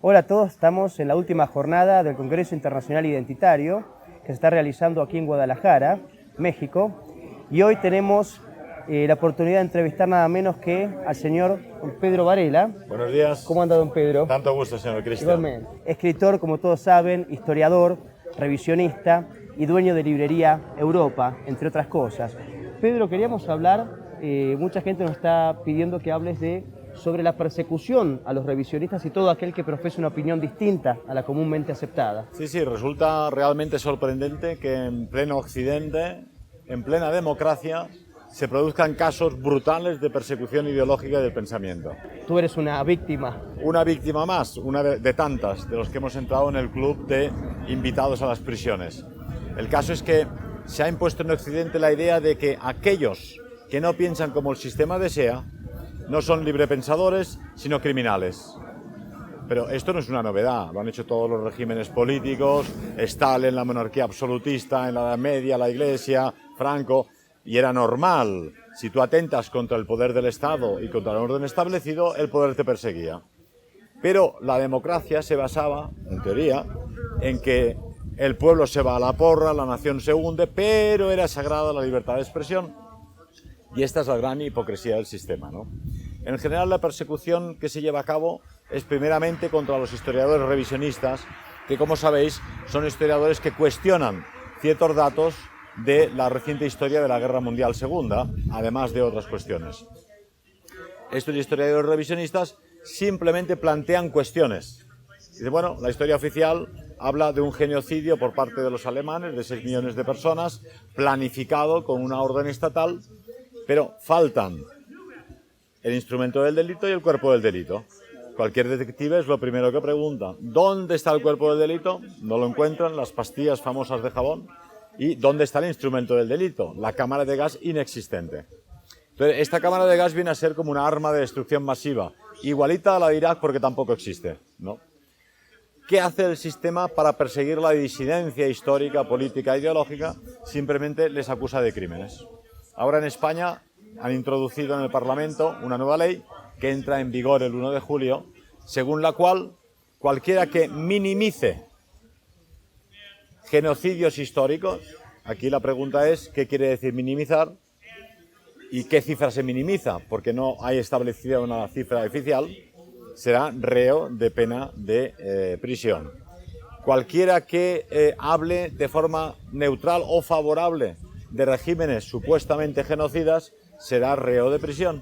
Hola a todos, estamos en la última jornada del Congreso Internacional Identitario que se está realizando aquí en Guadalajara, México, y hoy tenemos la oportunidad de entrevistar nada menos que al señor Pedro Varela. Buenos días. ¿Cómo anda, don Pedro? Tanto gusto, señor Cristian. Igualmente. Escritor, como todos saben, historiador, revisionista y dueño de librería Europa, entre otras cosas. Pedro, queríamos hablar, mucha gente nos está pidiendo que hables sobre la persecución a los revisionistas y todo aquel que profese una opinión distinta a la comúnmente aceptada. Sí, resulta realmente sorprendente que en pleno Occidente, en plena democracia, se produzcan casos brutales de persecución ideológica del pensamiento. Tú eres una víctima. Una víctima más, una de tantas, de los que hemos entrado en el club de invitados a las prisiones. El caso es que se ha impuesto en Occidente la idea de que aquellos que no piensan como el sistema desea no son librepensadores, sino criminales. Pero esto no es una novedad, lo han hecho todos los regímenes políticos, Stalin, la monarquía absolutista, en la Edad Media, la Iglesia, Franco, y era normal. Si tú atentas contra el poder del Estado y contra el orden establecido, el poder te perseguía. Pero la democracia se basaba, en teoría, en que el pueblo se va a la porra, la nación se hunde, pero era sagrada la libertad de expresión. Y esta es la gran hipocresía del sistema, ¿no? En general, la persecución que se lleva a cabo es primeramente contra los historiadores revisionistas, que, como sabéis, son historiadores que cuestionan ciertos datos de la reciente historia de la Guerra Mundial Segunda, además de otras cuestiones. Estos historiadores revisionistas simplemente plantean cuestiones. Dice, bueno, la historia oficial habla de un genocidio por parte de los alemanes de 6 millones de personas, planificado con una orden estatal, pero faltan el instrumento del delito y el cuerpo del delito. Cualquier detective es lo primero que pregunta. ¿Dónde está el cuerpo del delito? No lo encuentran, las pastillas famosas de jabón. ¿Y dónde está el instrumento del delito? La cámara de gas inexistente. Entonces, esta cámara de gas viene a ser como una arma de destrucción masiva, igualita a la de Irak porque tampoco existe, ¿no? ¿Qué hace el sistema para perseguir la disidencia histórica, política, ideológica? Simplemente les acusa de crímenes. Ahora en España han introducido en el Parlamento una nueva ley que entra en vigor el 1 de julio, según la cual cualquiera que minimice genocidios históricos, aquí la pregunta es ¿qué quiere decir minimizar? ¿Y qué cifra se minimiza? Porque no hay establecida una cifra oficial, será reo de pena de prisión. Cualquiera que hable de forma neutral o favorable de regímenes supuestamente genocidas será reo de prisión.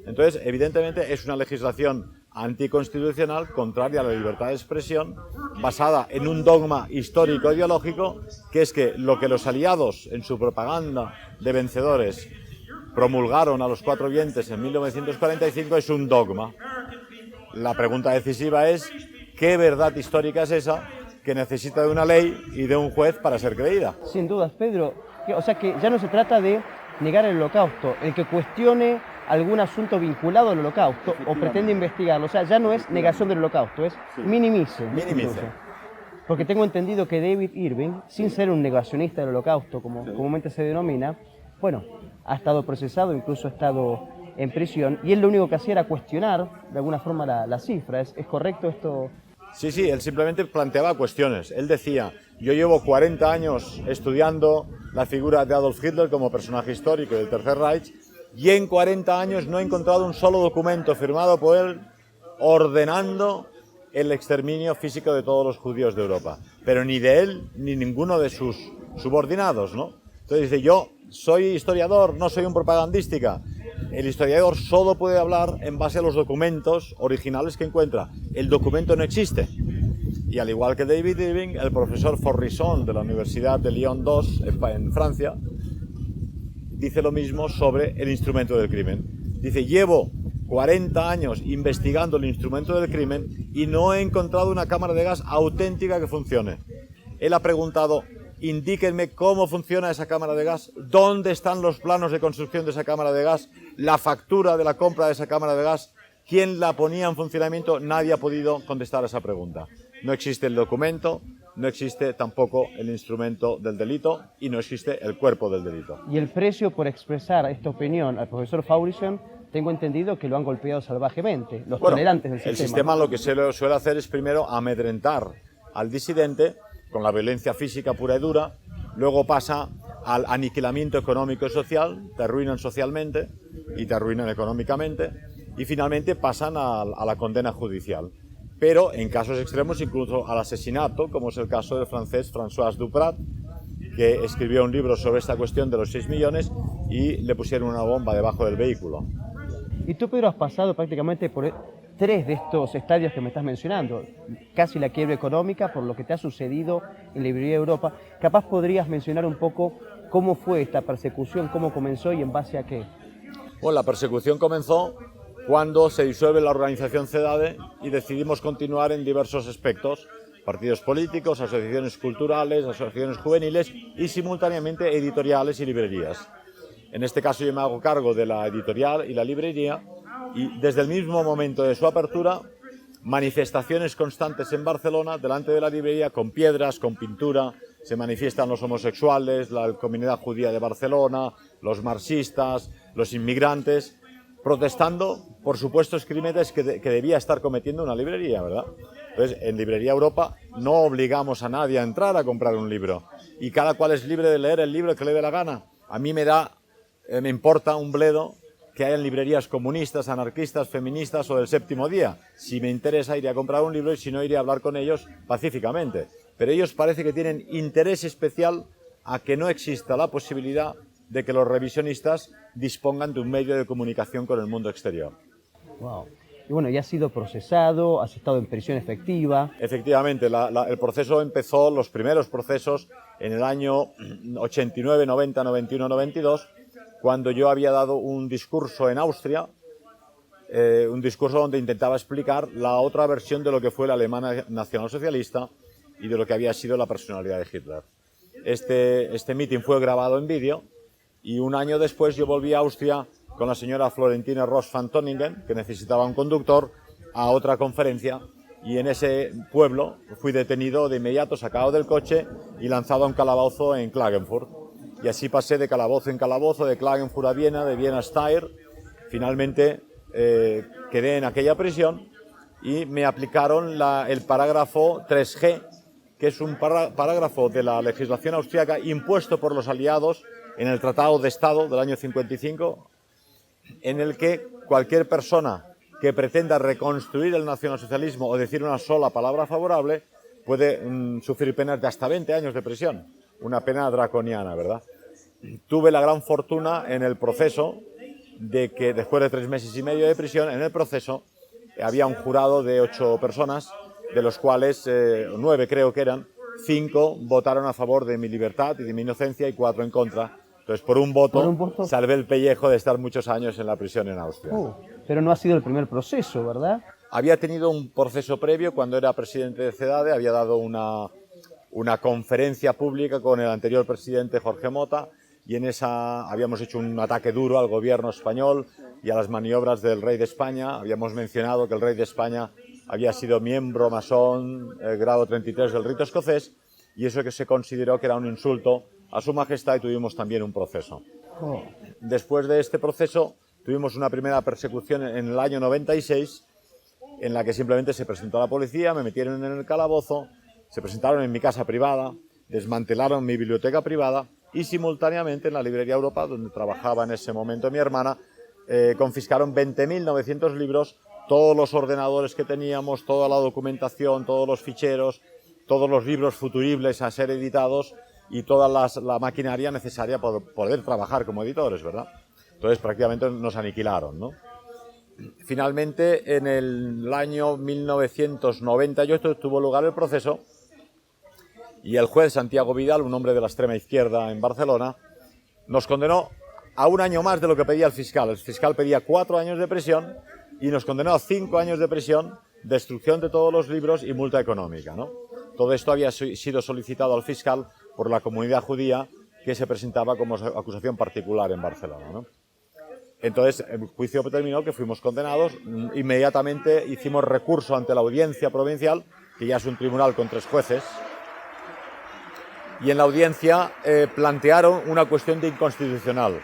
Entonces, evidentemente, es una legislación anticonstitucional, contraria a la libertad de expresión, basada en un dogma histórico ideológico, que es que lo que los aliados en su propaganda de vencedores promulgaron a los 4 vientos en 1945 es un dogma. La pregunta decisiva es, ¿qué verdad histórica es esa que necesita de una ley y de un juez para ser creída? Sin dudas, Pedro. O sea que ya no se trata de negar el holocausto, el que cuestione algún asunto vinculado al holocausto o pretende investigarlo, o sea, ya no es negación del holocausto, es minimice. Minimice. Porque tengo entendido que David Irving, sin ser un negacionista del holocausto, como comúnmente se denomina, bueno, ha estado procesado, incluso ha estado en prisión, y él lo único que hacía era cuestionar de alguna forma la cifra. ¿Es correcto esto? Sí, él simplemente planteaba cuestiones. Él decía, yo llevo 40 años estudiando la figura de Adolf Hitler como personaje histórico del Tercer Reich y en 40 años no he encontrado un solo documento firmado por él ordenando el exterminio físico de todos los judíos de Europa. Pero ni de él ni ninguno de sus subordinados, ¿no? Entonces dice, yo soy historiador, no soy un propagandística. El historiador solo puede hablar en base a los documentos originales que encuentra. El documento no existe. Y al igual que David Irving, el profesor Forrisson de la Universidad de Lyon II en Francia dice lo mismo sobre el instrumento del crimen. Dice, llevo 40 años investigando el instrumento del crimen y no he encontrado una cámara de gas auténtica que funcione. Él ha preguntado, indíquenme cómo funciona esa cámara de gas, dónde están los planos de construcción de esa cámara de gas, la factura de la compra de esa cámara de gas, quién la ponía en funcionamiento. Nadie ha podido contestar a esa pregunta. No existe el documento, no existe tampoco el instrumento del delito y no existe el cuerpo del delito. Y el precio por expresar esta opinión al profesor Forrisson tengo entendido que lo han golpeado salvajemente, los tolerantes del sistema. El sistema lo que suele hacer es primero amedrentar al disidente con la violencia física pura y dura, luego pasa al aniquilamiento económico y social, te arruinan socialmente y te arruinan económicamente, y finalmente pasan a la condena judicial. Pero en casos extremos incluso al asesinato, como es el caso del francés François Duprat, que escribió un libro sobre esta cuestión de los 6 millones y le pusieron una bomba debajo del vehículo. Y tú, Pedro, has pasado prácticamente por 3 de estos estadios que me estás mencionando, casi la quiebra económica, por lo que te ha sucedido en Librería Europa. Capaz podrías mencionar un poco cómo fue esta persecución, cómo comenzó y en base a qué. Bueno, la persecución comenzó cuando se disuelve la organización CEDADE y decidimos continuar en diversos aspectos: partidos políticos, asociaciones culturales, asociaciones juveniles y simultáneamente editoriales y librerías. En este caso yo me hago cargo de la editorial y la librería, y desde el mismo momento de su apertura, manifestaciones constantes en Barcelona delante de la librería con piedras, con pintura. Se manifiestan los homosexuales, la comunidad judía de Barcelona, los marxistas, los inmigrantes, protestando por supuestos crímenes que debía estar cometiendo una librería, ¿verdad? Entonces, en Librería Europa no obligamos a nadie a entrar a comprar un libro, y cada cual es libre de leer el libro que le dé la gana. A mí me importa un bledo que hayan librerías comunistas, anarquistas, feministas o del séptimo día. Si me interesa, iré a comprar un libro, y si no, iré a hablar con ellos pacíficamente. Pero ellos parece que tienen interés especial a que no exista la posibilidad de que los revisionistas dispongan de un medio de comunicación con el mundo exterior. Wow. Y bueno, ya has sido procesado, has estado en prisión efectiva. Efectivamente, el proceso empezó, los primeros procesos, en el año 89, 90, 91, 92, cuando yo había dado un discurso en Austria, un discurso donde intentaba explicar la otra versión de lo que fue la Alemania nacionalsocialista y de lo que había sido la personalidad de Hitler. Este meeting fue grabado en vídeo, y un año después yo volví a Austria con la señora Florentine Ross van Tonningen, que necesitaba un conductor, a otra conferencia, y en ese pueblo fui detenido de inmediato, sacado del coche y lanzado a un calabozo en Klagenfurt. Y así pasé de calabozo en calabozo, de Klagenfurt a Viena, de Viena a Steyr. Finalmente quedé en aquella prisión y me aplicaron el parágrafo 3G, que es un parágrafo de la legislación austríaca impuesto por los aliados en el Tratado de Estado del año 55, en el que cualquier persona que pretenda reconstruir el nacionalsocialismo o decir una sola palabra favorable puede sufrir penas de hasta 20 años de prisión. Una pena draconiana, ¿verdad? Tuve la gran fortuna en el proceso de que después de 3 meses y medio de prisión, en el proceso había un jurado de 8 personas, de los cuales 9 creo que eran, 5 votaron a favor de mi libertad y de mi inocencia y 4 en contra. Entonces, por un voto salvé el pellejo de estar muchos años en la prisión en Austria. Pero no ha sido el primer proceso, ¿verdad? Había tenido un proceso previo cuando era presidente de CEDADE, había dado una conferencia pública con el anterior presidente Jorge Mota, y en esa habíamos hecho un ataque duro al gobierno español y a las maniobras del rey de España. Habíamos mencionado que el rey de España había sido miembro masón, grado 33 del rito escocés, y eso que se consideró que era un insulto a su majestad, y tuvimos también un proceso. Después de este proceso tuvimos una primera persecución en el año 96, en la que simplemente se presentó a la policía, me metieron en el calabozo, se presentaron en mi casa privada, desmantelaron mi biblioteca privada y simultáneamente en la Librería Europa, donde trabajaba en ese momento mi hermana, confiscaron 20.900 libros, todos los ordenadores que teníamos, toda la documentación, todos los ficheros, todos los libros futuribles a ser editados y toda la maquinaria necesaria para poder trabajar como editores, ¿verdad? Entonces prácticamente nos aniquilaron, ¿no? Finalmente, en el año 1998 tuvo lugar el proceso y el juez Santiago Vidal, un hombre de la extrema izquierda en Barcelona, nos condenó a 1 año más de lo que pedía el fiscal. El fiscal pedía 4 años de prisión y nos condenó a 5 años de prisión, destrucción de todos los libros y multa económica, ¿no? Todo esto había sido solicitado al fiscal por la comunidad judía, que se presentaba como acusación particular en Barcelona, ¿no? Entonces, el juicio terminó que fuimos condenados. Inmediatamente hicimos recurso ante la audiencia provincial, que ya es un tribunal con 3 jueces, y en la audiencia plantearon una cuestión de inconstitucional.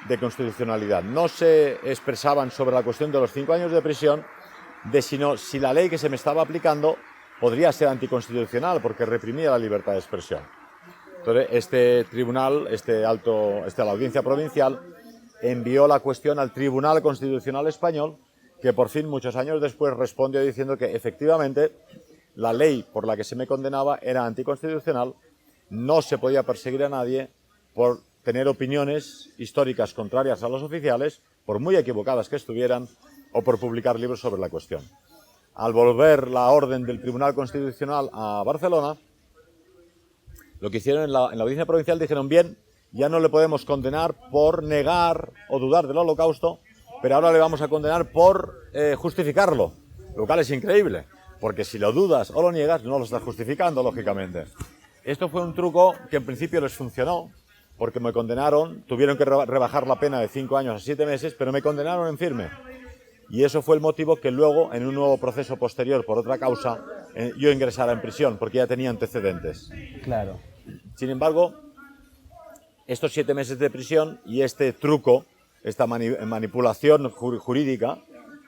de constitucionalidad. No se expresaban sobre la cuestión de los 5 años de prisión, sino si la ley que se me estaba aplicando podría ser anticonstitucional porque reprimía la libertad de expresión. Entonces, este tribunal, la audiencia provincial, envió la cuestión al Tribunal Constitucional Español, que por fin, muchos años después, respondió diciendo que efectivamente la ley por la que se me condenaba era anticonstitucional, no se podía perseguir a nadie por tener opiniones históricas contrarias a los oficiales, por muy equivocadas que estuvieran, o por publicar libros sobre la cuestión. Al volver la orden del Tribunal Constitucional a Barcelona, lo que hicieron en la audiencia provincial dijeron, bien, ya no le podemos condenar por negar o dudar del Holocausto, pero ahora le vamos a condenar por justificarlo, lo cual es increíble, porque si lo dudas o lo niegas, no lo estás justificando, lógicamente. Esto fue un truco que en principio les funcionó, porque me condenaron, tuvieron que rebajar la pena de 5 años a 7 meses, pero me condenaron en firme. Y eso fue el motivo que luego, en un nuevo proceso posterior por otra causa, yo ingresara en prisión, porque ya tenía antecedentes. Claro. Sin embargo, estos 7 meses de prisión y este truco, esta manipulación jurídica,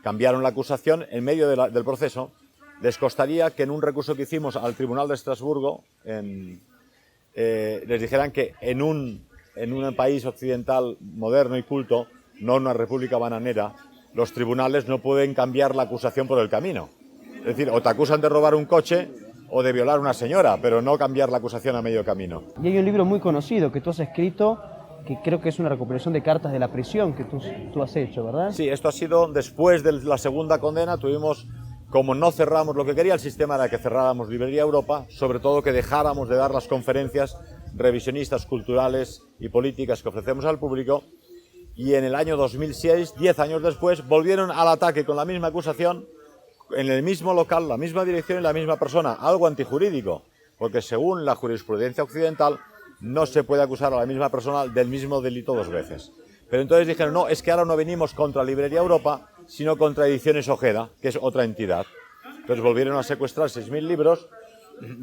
cambiaron la acusación en medio del proceso. Les costaría que en un recurso que hicimos al Tribunal de Estrasburgo, les dijeran que en un país occidental moderno y culto, no una república bananera, los tribunales no pueden cambiar la acusación por el camino. Es decir, o te acusan de robar un coche o de violar a una señora, pero no cambiar la acusación a medio camino. Y hay un libro muy conocido que tú has escrito, que creo que es una recopilación de cartas de la prisión que tú has hecho, ¿verdad? Sí, esto ha sido después de la segunda condena. Tuvimos, como no cerramos lo que quería el sistema, era que cerráramos Librería Europa, sobre todo que dejáramos de dar las conferencias revisionistas, culturales y políticas que ofrecemos al público. Y en el año 2006, 10 años después, volvieron al ataque con la misma acusación, en el mismo local, la misma dirección y la misma persona, algo antijurídico, porque según la jurisprudencia occidental no se puede acusar a la misma persona del mismo delito 2 veces. Pero entonces dijeron, no, es que ahora no venimos contra Librería Europa, sino contra Ediciones Ojeda, que es otra entidad. Entonces volvieron a secuestrar 6.000 libros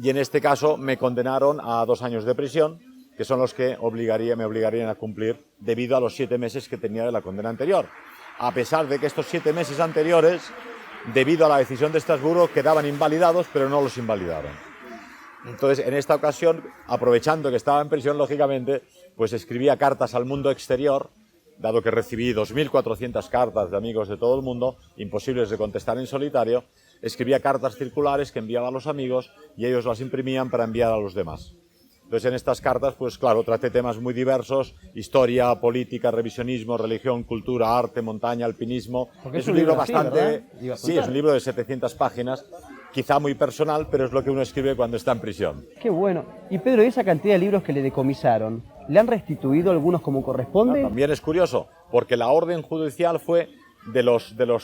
y en este caso me condenaron a 2 años de prisión, que son los que me obligarían a cumplir debido a los 7 meses que tenía de la condena anterior. A pesar de que estos 7 meses anteriores, debido a la decisión de Estrasburgo, quedaban invalidados, pero no los invalidaron. Entonces, en esta ocasión, aprovechando que estaba en prisión, lógicamente, pues escribía cartas al mundo exterior, dado que recibí 2.400 cartas de amigos de todo el mundo, imposibles de contestar en solitario, escribía cartas circulares que enviaba a los amigos y ellos las imprimían para enviar a los demás. Entonces, en estas cartas, pues claro, traté temas muy diversos, historia, política, revisionismo, religión, cultura, arte, montaña, alpinismo. Porque es un libro así, bastante... ¿verdad? Sí, es un libro de 700 páginas, quizá muy personal, pero es lo que uno escribe cuando está en prisión. Qué bueno. Y Pedro, esa cantidad de libros que le decomisaron, ¿le han restituido algunos como corresponde? También es curioso, porque la orden judicial fue,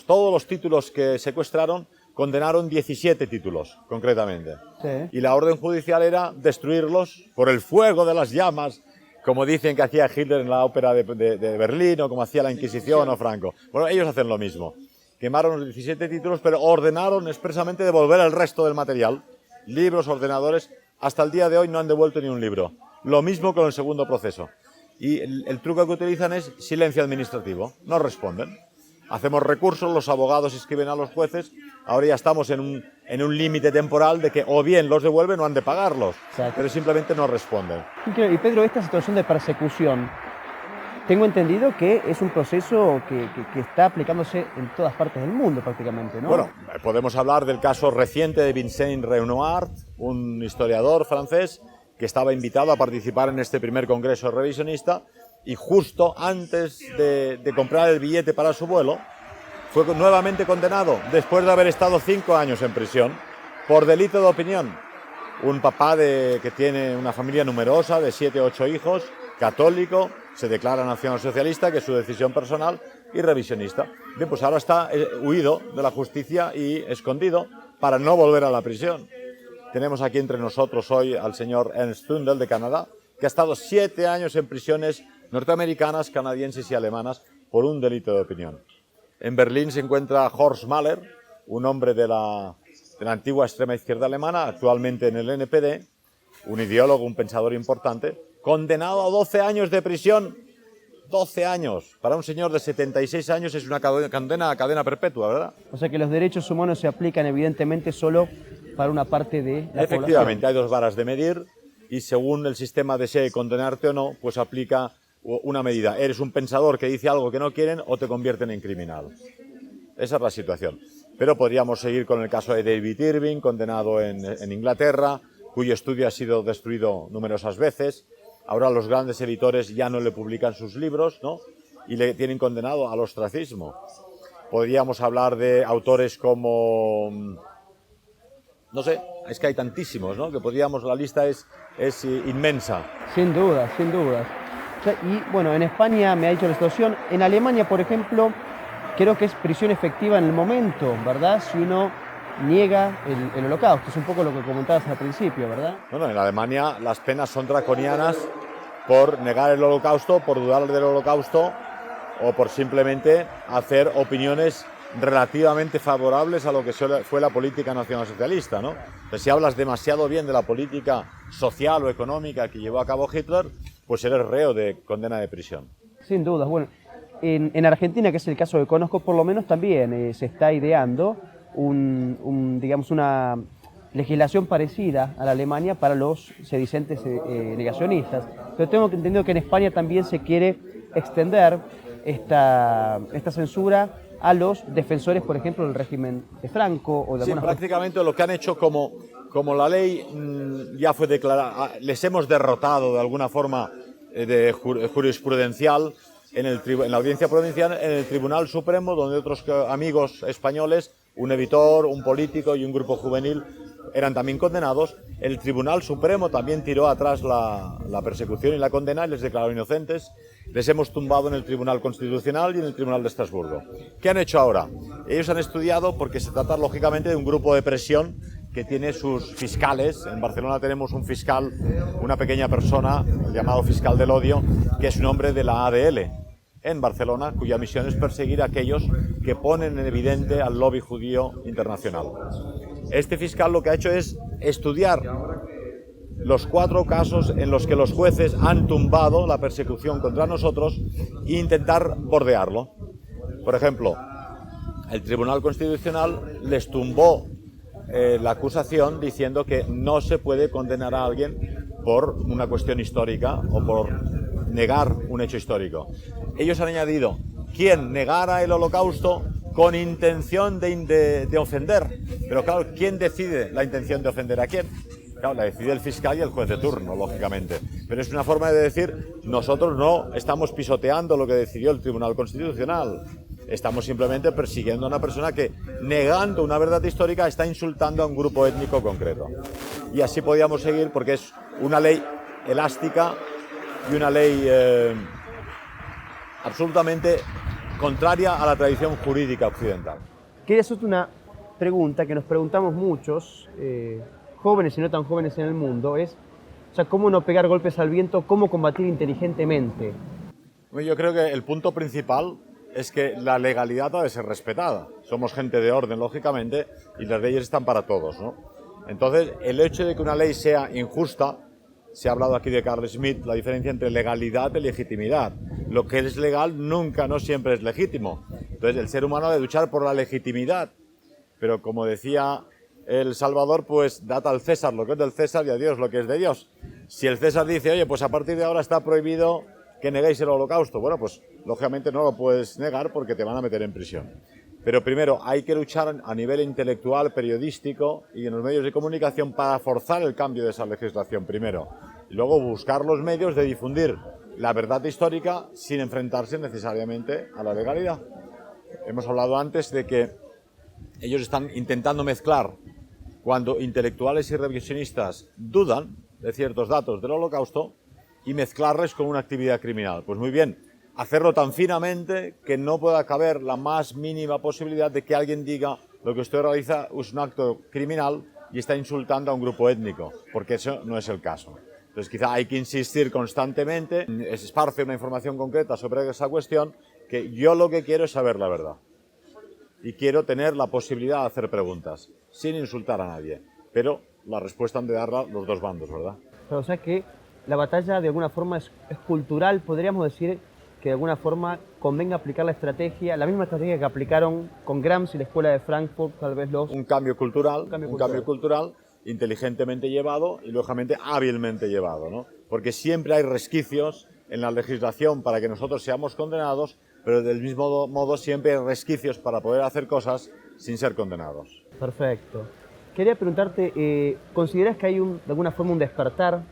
todos los títulos que secuestraron, condenaron 17 títulos, concretamente. Sí. Y la orden judicial era destruirlos por el fuego de las llamas, como dicen que hacía Hitler en la ópera de Berlín, o como hacía la Inquisición o Franco. Bueno, ellos hacen lo mismo. Quemaron los 17 títulos, pero ordenaron expresamente devolver el resto del material. Libros, ordenadores, hasta el día de hoy no han devuelto ni un libro. Lo mismo con el segundo proceso. Y el truco que utilizan es silencio administrativo, no responden. Hacemos recursos, los abogados escriben a los jueces, ahora ya estamos en un límite temporal de que o bien los devuelven o han de pagarlos, exacto, pero simplemente no responden. Y Pedro, esta situación de persecución, tengo entendido que es un proceso que está aplicándose en todas partes del mundo prácticamente, ¿no? Bueno, podemos hablar del caso reciente de Vincent Renoir, un historiador francés que estaba invitado a participar en este primer congreso revisionista, y justo antes de comprar el billete para su vuelo, fue nuevamente condenado, después de haber estado 5 años en prisión, por delito de opinión. Un papá que tiene una familia numerosa, de 7 o 8 hijos, católico, se declara nacionalsocialista, que es su decisión personal, y revisionista. Bien, pues ahora está huido de la justicia y escondido para no volver a la prisión. Tenemos aquí entre nosotros hoy al señor Ernst Zundel de Canadá, que ha estado 7 años en prisiones norteamericanas, canadienses y alemanas por un delito de opinión. En Berlín se encuentra Horst Mahler, un hombre de la antigua extrema izquierda alemana, actualmente en el NPD, un ideólogo, un pensador importante, condenado a 12 años de prisión 12 años. Para un señor de 76 años es una condena a cadena perpetua, ¿verdad? O sea que los derechos humanos se aplican evidentemente solo para una parte de la Efectivamente, población. hay dos varas de medir y según el sistema desee condenarte o no, pues aplica una medida. Eres un pensador que dice algo que no quieren o te convierten en criminal. Esa es la situación. Pero podríamos seguir con el caso de David Irving, condenado en Inglaterra, cuyo estudio ha sido destruido numerosas veces. Ahora los grandes editores ya no le publican sus libros, ¿no? Y le tienen condenado al ostracismo. Podríamos hablar de autores como... No sé, es que hay tantísimos, ¿no? Que podríamos, la lista es inmensa. Sin duda, sin duda. O sea, y bueno, en España me ha dicho la situación. En Alemania, por ejemplo, creo que es prisión efectiva en el momento, ¿verdad? Si uno niega el holocausto. Es un poco lo que comentabas al principio, ¿verdad? Bueno, en Alemania las penas son draconianas por negar el holocausto, por dudar del holocausto o por simplemente hacer opiniones relativamente favorables a lo que fue la política nacionalsocialista, ¿no? Entonces, si hablas demasiado bien de la política social o económica que llevó a cabo Hitler, pues eres reo de condena de prisión. Sin dudas. Bueno, en Argentina, que es el caso que conozco, por lo menos también se está ideando digamos, una legislación parecida a la Alemania para los sedicentes negacionistas. Pero tengo entendido que en España también se quiere extender esta censura a los defensores, por ejemplo, del régimen de Franco o de Sí, algunas... prácticamente lo que han hecho como la ley ya fue declarada, les hemos derrotado de alguna forma de jurisprudencial en la audiencia provincial, en el Tribunal Supremo, donde otros amigos españoles, un editor, un político y un grupo juvenil eran también condenados. El Tribunal Supremo también tiró atrás la persecución y la condena y les declaró inocentes. Les hemos tumbado en el Tribunal Constitucional y en el Tribunal de Estrasburgo. ¿Qué han hecho ahora? Ellos han estudiado, porque se trata lógicamente de un grupo de presión que tiene sus fiscales. En Barcelona tenemos un fiscal, una pequeña persona, el llamado fiscal del odio, que es un hombre de la ADL en Barcelona, cuya misión es perseguir a aquellos que ponen en evidente al lobby judío internacional. Este fiscal lo que ha hecho es estudiar los 4 casos en los que los jueces han tumbado la persecución contra nosotros e intentar bordearlo. Por ejemplo, el Tribunal Constitucional les tumbó la acusación diciendo que no se puede condenar a alguien por una cuestión histórica o por negar un hecho histórico. Ellos han añadido, quien negara el holocausto con intención de ofender. Pero claro, ¿quién decide la intención de ofender a quién? Claro, la decide el fiscal y el juez de turno, lógicamente. Pero es una forma de decir, nosotros no estamos pisoteando lo que decidió el Tribunal Constitucional. Estamos simplemente persiguiendo a una persona que, negando una verdad histórica, está insultando a un grupo étnico concreto. Y así podíamos seguir, porque es una ley elástica y una ley absolutamente contraria a la tradición jurídica occidental. Quería hacerte una pregunta que nos preguntamos muchos, jóvenes y no tan jóvenes en el mundo, es, o sea, cómo no pegar golpes al viento, cómo combatir inteligentemente. Yo creo que el punto principal es que la legalidad ha de ser respetada. Somos gente de orden, lógicamente, y las leyes están para todos, ¿no? Entonces, el hecho de que una ley sea injusta, se ha hablado aquí de Carl Schmitt, la diferencia entre legalidad y legitimidad. Lo que es legal nunca, no siempre es legítimo. Entonces, el ser humano ha de luchar por la legitimidad. Pero como decía el Salvador, pues dad al César lo que es del César y a Dios lo que es de Dios. Si el César dice, oye, pues a partir de ahora está prohibido que neguéis el holocausto, bueno, pues lógicamente no lo puedes negar porque te van a meter en prisión. Pero primero hay que luchar a nivel intelectual, periodístico y en los medios de comunicación para forzar el cambio de esa legislación primero. Y luego buscar los medios de difundir la verdad histórica sin enfrentarse necesariamente a la legalidad. Hemos hablado antes de que ellos están intentando mezclar cuando intelectuales y revisionistas dudan de ciertos datos del holocausto y mezclarles con una actividad criminal. Pues muy bien, hacerlo tan finamente que no pueda caber la más mínima posibilidad de que alguien diga lo que usted realiza es un acto criminal y está insultando a un grupo étnico, porque eso no es el caso. Entonces quizá hay que insistir constantemente, esparce una información concreta sobre esa cuestión, que yo lo que quiero es saber la verdad. Y quiero tener la posibilidad de hacer preguntas, sin insultar a nadie. Pero la respuesta han de darla los dos bandos, ¿verdad? Pero, o sea que la batalla de alguna forma es cultural, podríamos decir que de alguna forma convenga aplicar la misma estrategia que aplicaron con Gramsci, la escuela de Frankfurt, tal vez los... Un cambio cultural, un cambio cultural inteligentemente llevado y lógicamente hábilmente llevado, ¿no? Porque siempre hay resquicios en la legislación para que nosotros seamos condenados, pero del mismo modo siempre hay resquicios para poder hacer cosas sin ser condenados. Perfecto. Quería preguntarte, ¿consideras que hay de alguna forma un despertar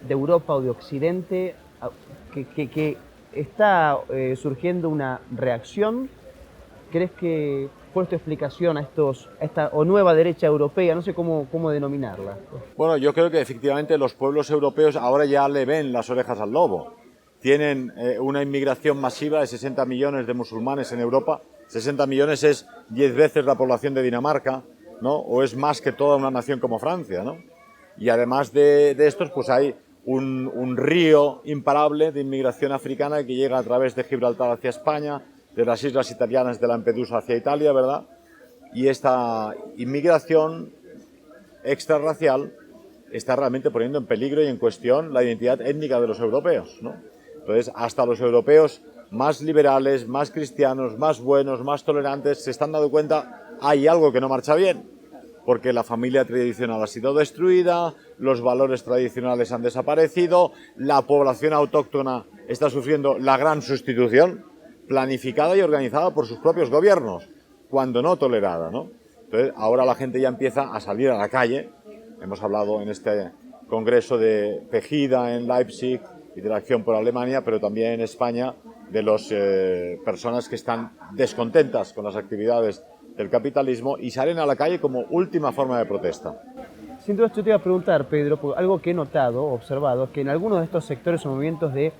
de Europa o de Occidente que está surgiendo una reacción? ¿Crees que, cuál es tu explicación a esta o nueva derecha europea? No sé cómo denominarla. Bueno, yo creo que efectivamente los pueblos europeos ahora ya le ven las orejas al lobo. Tienen una inmigración masiva de 60 millones de musulmanes en Europa. 60 millones es 10 veces la población de Dinamarca, ¿no? O es más que toda una nación como Francia, ¿no? Y además de estos, pues hay un río imparable de inmigración africana que llega a través de Gibraltar hacia España, de las islas italianas de Lampedusa hacia Italia, ¿verdad? Y esta inmigración extrarracial está realmente poniendo en peligro y en cuestión la identidad étnica de los europeos, ¿no? Entonces, hasta los europeos más liberales, más cristianos, más buenos, más tolerantes, se están dando cuenta hay algo que no marcha bien, porque la familia tradicional ha sido destruida, los valores tradicionales han desaparecido, la población autóctona está sufriendo la gran sustitución, planificada y organizada por sus propios gobiernos, cuando no tolerada, ¿no? Entonces, ahora la gente ya empieza a salir a la calle. Hemos hablado en este congreso de Pegida en Leipzig y de la Acción por Alemania, pero también en España de las personas que están descontentas con las actividades del capitalismo y salen a la calle como última forma de protesta. Sin duda, yo te iba a preguntar, Pedro, porque algo que he notado, observado, es que en algunos de estos sectores o movimientos de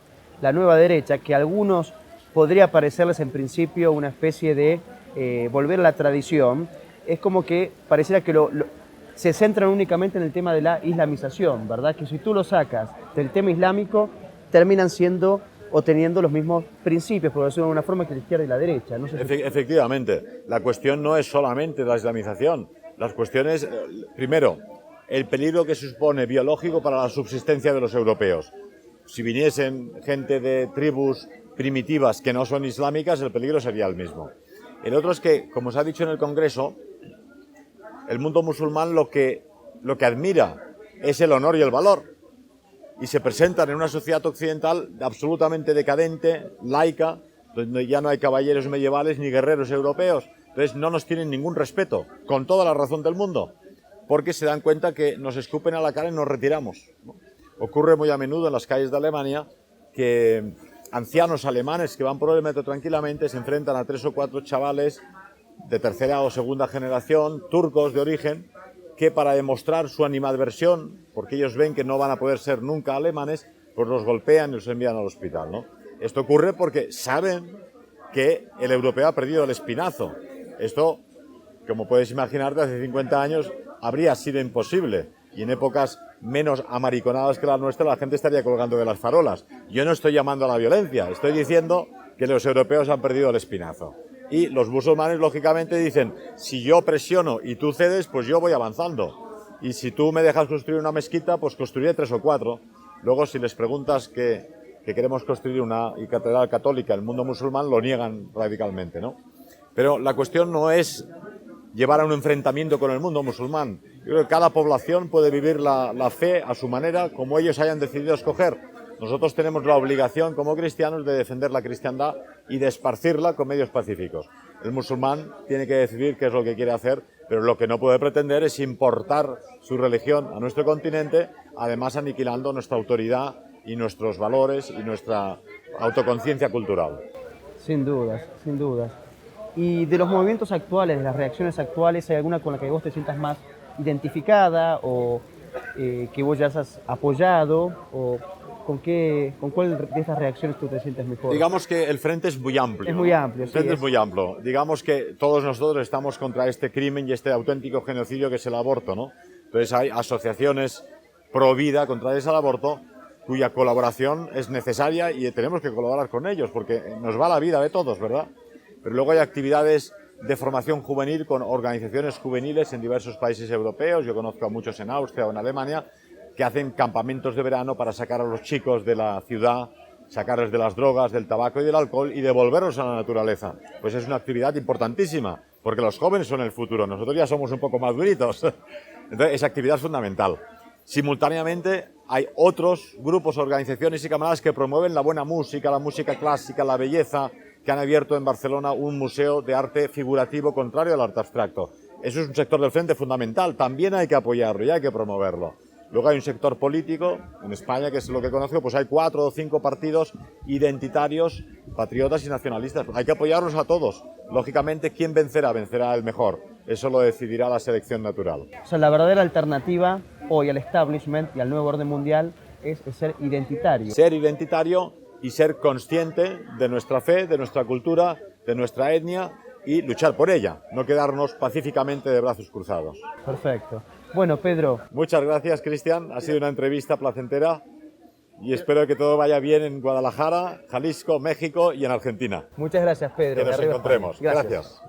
la nueva derecha, que a algunos podría parecerles en principio una especie de volver a la tradición, es como que pareciera que se centran únicamente en el tema de la islamización, ¿verdad? Que si tú lo sacas del tema islámico, terminan siendo o teniendo los mismos principios, por decirlo de alguna forma, que la izquierda y la derecha. No sé si... Efectivamente, la cuestión no es solamente la islamización, las cuestiones, primero, el peligro que supone biológico para la subsistencia de los europeos. Si viniesen gente de tribus primitivas que no son islámicas, el peligro sería el mismo. El otro es que, como se ha dicho en el Congreso, el mundo musulmán lo que admira es el honor y el valor, y se presentan en una sociedad occidental absolutamente decadente, laica, donde ya no hay caballeros medievales ni guerreros europeos. Entonces no nos tienen ningún respeto, con toda la razón del mundo, porque se dan cuenta que nos escupen a la cara y nos retiramos, ¿no? Ocurre muy a menudo en las calles de Alemania que ancianos alemanes que van por el metro tranquilamente se enfrentan a 3 o 4 chavales de tercera o segunda generación, turcos de origen, que para demostrar su animadversión, porque ellos ven que no van a poder ser nunca alemanes, pues los golpean y los envían al hospital, ¿no? Esto ocurre porque saben que el europeo ha perdido el espinazo. Esto, como puedes imaginarte, hace 50 años habría sido imposible, y en épocas menos amariconadas que la nuestra la gente estaría colgando de las farolas. Yo no estoy llamando a la violencia, estoy diciendo que los europeos han perdido el espinazo. Y los musulmanes, lógicamente, dicen, si yo presiono y tú cedes, pues yo voy avanzando. Y si tú me dejas construir una mezquita, pues construiré 3 o 4. Luego, si les preguntas que queremos construir una catedral católica en el mundo musulmán, lo niegan radicalmente, ¿no? Pero la cuestión no es llevar a un enfrentamiento con el mundo musulmán. Yo creo que cada población puede vivir la fe a su manera, como ellos hayan decidido escoger. Nosotros tenemos la obligación como cristianos de defender la cristiandad y de esparcirla con medios pacíficos. El musulmán tiene que decidir qué es lo que quiere hacer, pero lo que no puede pretender es importar su religión a nuestro continente, además aniquilando nuestra autoridad y nuestros valores y nuestra autoconciencia cultural. Sin dudas, sin dudas. Y de los movimientos actuales, de las reacciones actuales, ¿hay alguna con la que vos te sientas más identificada o que vos ya has apoyado? ¿O con cuál de estas reacciones tú te sientes mejor? Digamos que el frente es muy amplio. Es muy amplio, sí. El frente es muy amplio. Digamos que todos nosotros estamos contra este crimen y este auténtico genocidio que es el aborto, ¿no? Entonces hay asociaciones pro vida contra el aborto cuya colaboración es necesaria y tenemos que colaborar con ellos porque nos va la vida de todos, ¿verdad? Pero luego hay actividades de formación juvenil con organizaciones juveniles en diversos países europeos. Yo conozco a muchos en Austria o en Alemania que hacen campamentos de verano para sacar a los chicos de la ciudad sacarles de las drogas, del tabaco y del alcohol y devolverlos a la naturaleza. Pues es una actividad importantísima, porque los jóvenes son el futuro, nosotros ya somos un poco más duritos. Entonces, esa actividad es fundamental. Simultáneamente, hay otros grupos, organizaciones y camaradas que promueven la buena música, la música clásica, la belleza, que han abierto en Barcelona un museo de arte figurativo contrario al arte abstracto. Eso es un sector del frente fundamental, también hay que apoyarlo y hay que promoverlo. Luego hay un sector político, en España, que es lo que conozco, pues hay 4 o 5 partidos identitarios, patriotas y nacionalistas. Hay que apoyarlos a todos. Lógicamente, ¿quién vencerá? Vencerá el mejor. Eso lo decidirá la selección natural. O sea, la verdadera alternativa hoy al establishment y al nuevo orden mundial es ser identitario. Ser identitario y ser consciente de nuestra fe, de nuestra cultura, de nuestra etnia y luchar por ella, no quedarnos pacíficamente de brazos cruzados. Perfecto. Bueno, Pedro. Muchas gracias, Cristian. Ha sido una entrevista placentera y espero que todo vaya bien en Guadalajara, Jalisco, México y en Argentina. Muchas gracias, Pedro. Que nos encontremos. Gracias.